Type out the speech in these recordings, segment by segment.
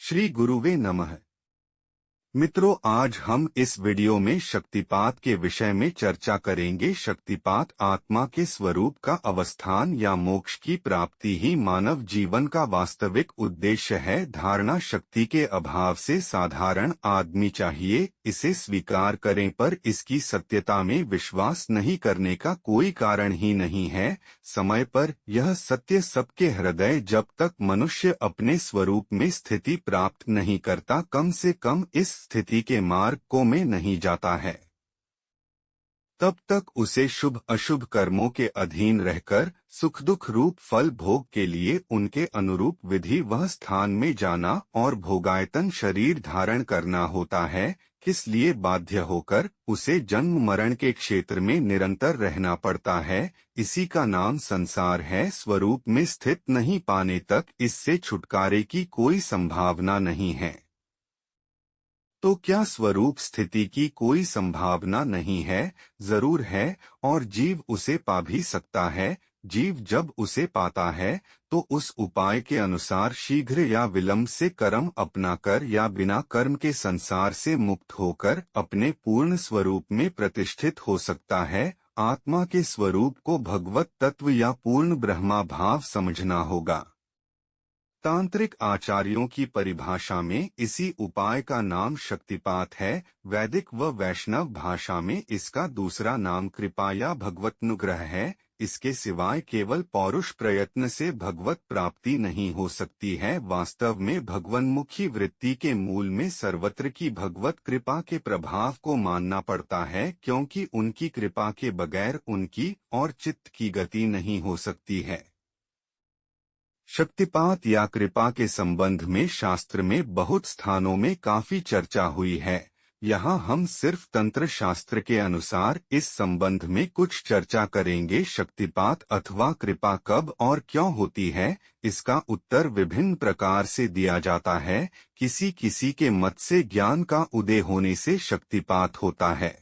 श्री गुरुवे नमः। मित्रों, आज हम इस वीडियो में शक्तिपात के विषय में चर्चा करेंगे। शक्तिपात आत्मा के स्वरूप का अवस्थान या मोक्ष की प्राप्ति ही मानव जीवन का वास्तविक उद्देश्य है। धारणा शक्ति के अभाव से साधारण आदमी चाहिए इसे स्वीकार करें, पर इसकी सत्यता में विश्वास नहीं करने का कोई कारण ही नहीं है। समय पर यह सत्य सबके हृदय जब तक मनुष्य अपने स्वरूप में स्थिति प्राप्त नहीं करता, कम से कम इस स्थिति के मार्ग को में नहीं जाता है, तब तक उसे शुभ अशुभ कर्मों के अधीन रहकर सुख दुख रूप फल भोग के लिए उनके अनुरूप विधि वह स्थान में जाना और भोगायतन शरीर धारण करना होता है। किस लिए बाध्य होकर उसे जन्म मरण के क्षेत्र में निरंतर रहना पड़ता है। इसी का नाम संसार है। स्वरूप में स्थित नहीं पाने तक इससे छुटकारे की कोई संभावना नहीं है। तो क्या स्वरूप स्थिति की कोई संभावना नहीं है? जरूर है, और जीव उसे पा भी सकता है। जीव जब उसे पाता है तो उस उपाय के अनुसार शीघ्र या विलंब से कर्म अपनाकर या बिना कर्म के संसार से मुक्त होकर अपने पूर्ण स्वरूप में प्रतिष्ठित हो सकता है। आत्मा के स्वरूप को भगवत तत्व या पूर्ण ब्रह्मा भाव समझना होगा। तांत्रिक आचार्यों की परिभाषा में इसी उपाय का नाम शक्तिपात है। वैदिक व वैष्णव भाषा में इसका दूसरा नाम कृपा या भगवतनुग्रह है। इसके सिवाय केवल पौरुष प्रयत्न से भगवत प्राप्ति नहीं हो सकती है। वास्तव में भगवन्मुखी वृत्ति के मूल में सर्वत्र की भगवत कृपा के प्रभाव को मानना पड़ता है, क्योंकि उनकी कृपा के बगैर उनकी और चित्त की गति नहीं हो सकती है। शक्तिपात या कृपा के संबंध में शास्त्र में बहुत स्थानों में काफी चर्चा हुई है। यहाँ हम सिर्फ तंत्र शास्त्र के अनुसार इस संबंध में कुछ चर्चा करेंगे। शक्तिपात अथवा कृपा कब और क्यों होती है, इसका उत्तर विभिन्न प्रकार से दिया जाता है। किसी किसी के मत से ज्ञान का उदय होने से शक्तिपात होता है।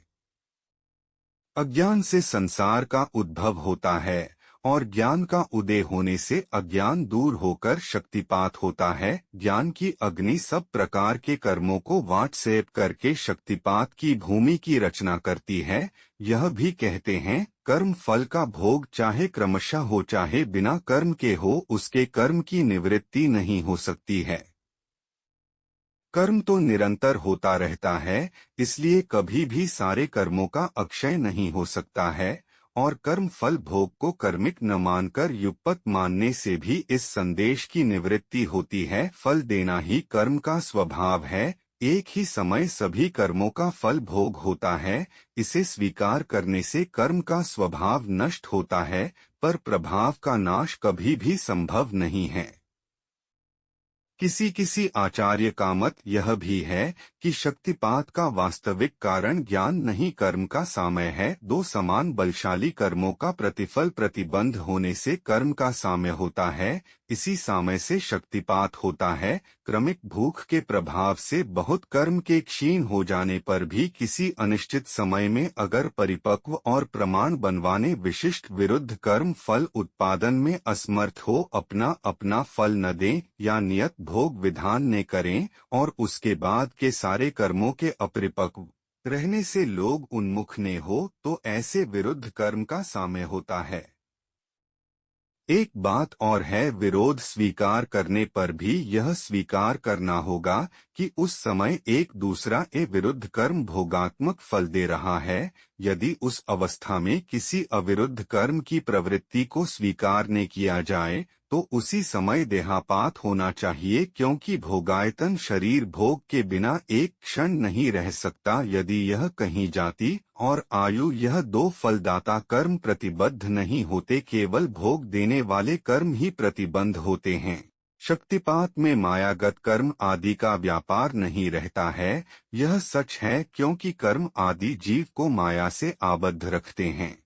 अज्ञान से संसार का उद्भव होता है और ज्ञान का उदय होने से अज्ञान दूर होकर शक्तिपात होता है। ज्ञान की अग्नि सब प्रकार के कर्मों को वाटसेप करके शक्तिपात की भूमि की रचना करती है। यह भी कहते हैं, कर्म फल का भोग चाहे क्रमशः हो चाहे बिना कर्म के हो, उसके कर्म की निवृत्ति नहीं हो सकती है। कर्म तो निरंतर होता रहता है, इसलिए कभी भी सारे कर्मों का अक्षय नहीं हो सकता है। और कर्म फल भोग को कर्मिक न मानकर युगपत मानने से भी इस संदेश की निवृत्ति होती है। फल देना ही कर्म का स्वभाव है। एक ही समय सभी कर्मों का फल भोग होता है। इसे स्वीकार करने से कर्म का स्वभाव नष्ट होता है, पर प्रभाव का नाश कभी भी संभव नहीं है। किसी आचार्य का मत यह भी है कि शक्तिपात का वास्तविक कारण ज्ञान नहीं कर्म का सामय है। दो समान बलशाली कर्मों का प्रतिफल प्रतिबंध होने से कर्म का सामय होता है। इसी सामय से शक्तिपात होता है। क्रमिक भूख के प्रभाव से बहुत कर्म के क्षीण हो जाने पर भी किसी अनिश्चित समय में अगर परिपक्व और प्रमाण बनवाने विशिष्ट विरुद्ध कर्म फल उत्पादन में असमर्थ हो, अपना अपना फल न दें या नियत भोग विधान ने करें और उसके बाद के सारे कर्मों के अपरिपक्व रहने से लोग उन्मुख ने हो, तो ऐसे विरुद्ध कर्म का सामय होता है। एक बात और है, विरोध स्वीकार करने पर भी यह स्वीकार करना होगा कि उस समय एक दूसरा विरुद्ध कर्म भोगात्मक फल दे रहा है। यदि उस अवस्था में किसी अविरुद्ध कर्म की प्रवृत्ति को स्वीकार न किया जाए तो उसी समय देहापात होना चाहिए, क्योंकि भोगायतन शरीर भोग के बिना एक क्षण नहीं रह सकता। यदि यह कहीं जाति और आयु यह दो फलदाता कर्म प्रतिबद्ध नहीं होते, केवल भोग देने वाले कर्म ही प्रतिबंध होते हैं। शक्तिपात में मायागत कर्म आदि का व्यापार नहीं रहता है। यह सच है, क्योंकि कर्म आदि जीव को माया से आबद्ध रखते हैं।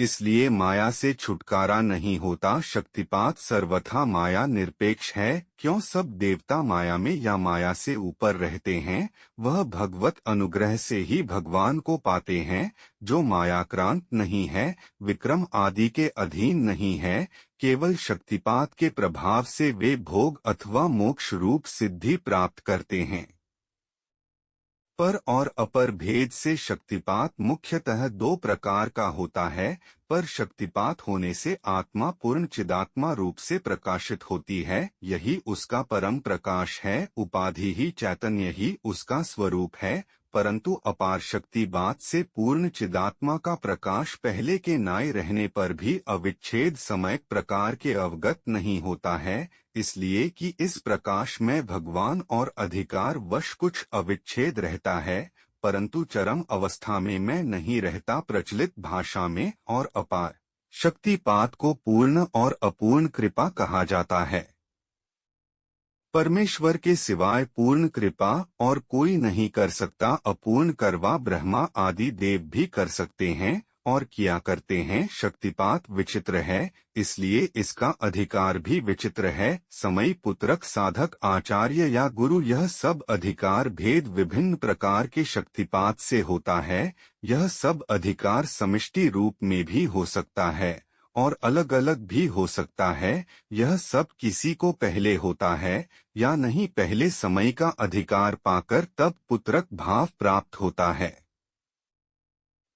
इसलिए माया से छुटकारा नहीं होता। शक्तिपात सर्वथा माया निरपेक्ष है। क्यों सब देवता माया में या माया से ऊपर रहते हैं, वह भगवत अनुग्रह से ही भगवान को पाते हैं। जो मायाक्रांत नहीं है, विक्रम आदि के अधीन नहीं है, केवल शक्तिपात के प्रभाव से वे भोग अथवा मोक्ष रूप सिद्धि प्राप्त करते हैं। पर और अपर भेद से शक्तिपात मुख्यतः दो प्रकार का होता है। पर शक्तिपात होने से आत्मा पूर्ण चिदात्मा रूप से प्रकाशित होती है, यही उसका परम प्रकाश है। उपाधि ही चैतन्य ही उसका स्वरूप है। परंतु अपार शक्तिपात से पूर्ण चिदात्मा का प्रकाश पहले के नाय रहने पर भी अविच्छेद समयक प्रकार के अवगत नहीं होता है, इसलिए कि इस प्रकाश में भगवान और अधिकार वश कुछ अविच्छेद रहता है, परंतु चरम अवस्था में मैं नहीं रहता। प्रचलित भाषा में और अपार शक्तिपात को पूर्ण और अपूर्ण कृपा कहा जाता है। परमेश्वर के सिवाय पूर्ण कृपा और कोई नहीं कर सकता। अपूर्ण करवा ब्रह्मा आदि देव भी कर सकते हैं और किया करते हैं। शक्तिपात विचित्र है, इसलिए इसका अधिकार भी विचित्र है। समय पुत्रक साधक आचार्य या गुरु, यह सब अधिकार भेद विभिन्न प्रकार के शक्तिपात से होता है। यह सब अधिकार समष्टि रूप में भी हो सकता है और अलग अलग भी हो सकता है। यह सब किसी को पहले होता है या नहीं, पहले समय का अधिकार पाकर तब पुत्रक भाव प्राप्त होता है,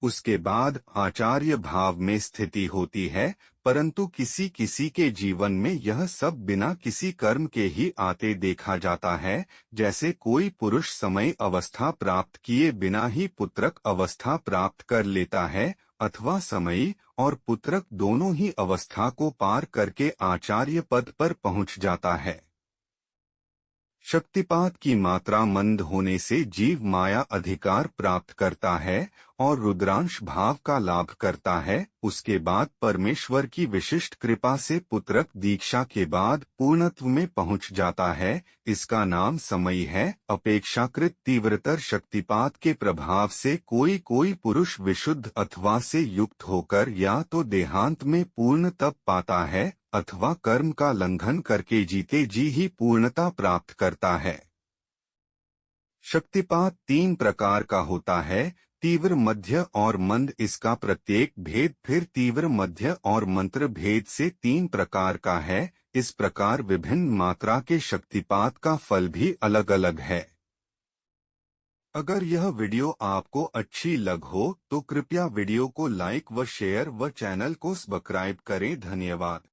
उसके बाद आचार्य भाव में स्थिति होती है। परंतु किसी किसी के जीवन में यह सब बिना किसी कर्म के ही आते देखा जाता है। जैसे कोई पुरुष समय अवस्था प्राप्त किए बिना ही पुत्रक अवस्था प्राप्त कर लेता है, अथवा समय और पुत्रक दोनों ही अवस्था को पार करके आचार्य पद पर पहुंच जाता है। शक्तिपात की मात्रा मंद होने से जीव माया अधिकार प्राप्त करता है और रुद्रांश भाव का लाभ करता है। उसके बाद परमेश्वर की विशिष्ट कृपा से पुत्रक दीक्षा के बाद पूर्णत्व में पहुंच जाता है। इसका नाम समय है। अपेक्षाकृत तीव्रतर शक्तिपात के प्रभाव से कोई कोई पुरुष विशुद्ध अथवा से युक्त होकर या तो देहांत में पूर्ण तप पाता है अथवा कर्म का लंघन करके जीते जी ही पूर्णता प्राप्त करता है। शक्तिपात तीन प्रकार का होता है, तीव्र, मध्य और मंद। इसका प्रत्येक भेद फिर तीव्र, मध्य और मंत्र भेद से तीन प्रकार का है। इस प्रकार विभिन्न मात्रा के शक्तिपात का फल भी अलग अलग है। अगर यह वीडियो आपको अच्छी लग हो तो कृपया वीडियो को लाइक व शेयर व चैनल को सब्सक्राइब करें। धन्यवाद।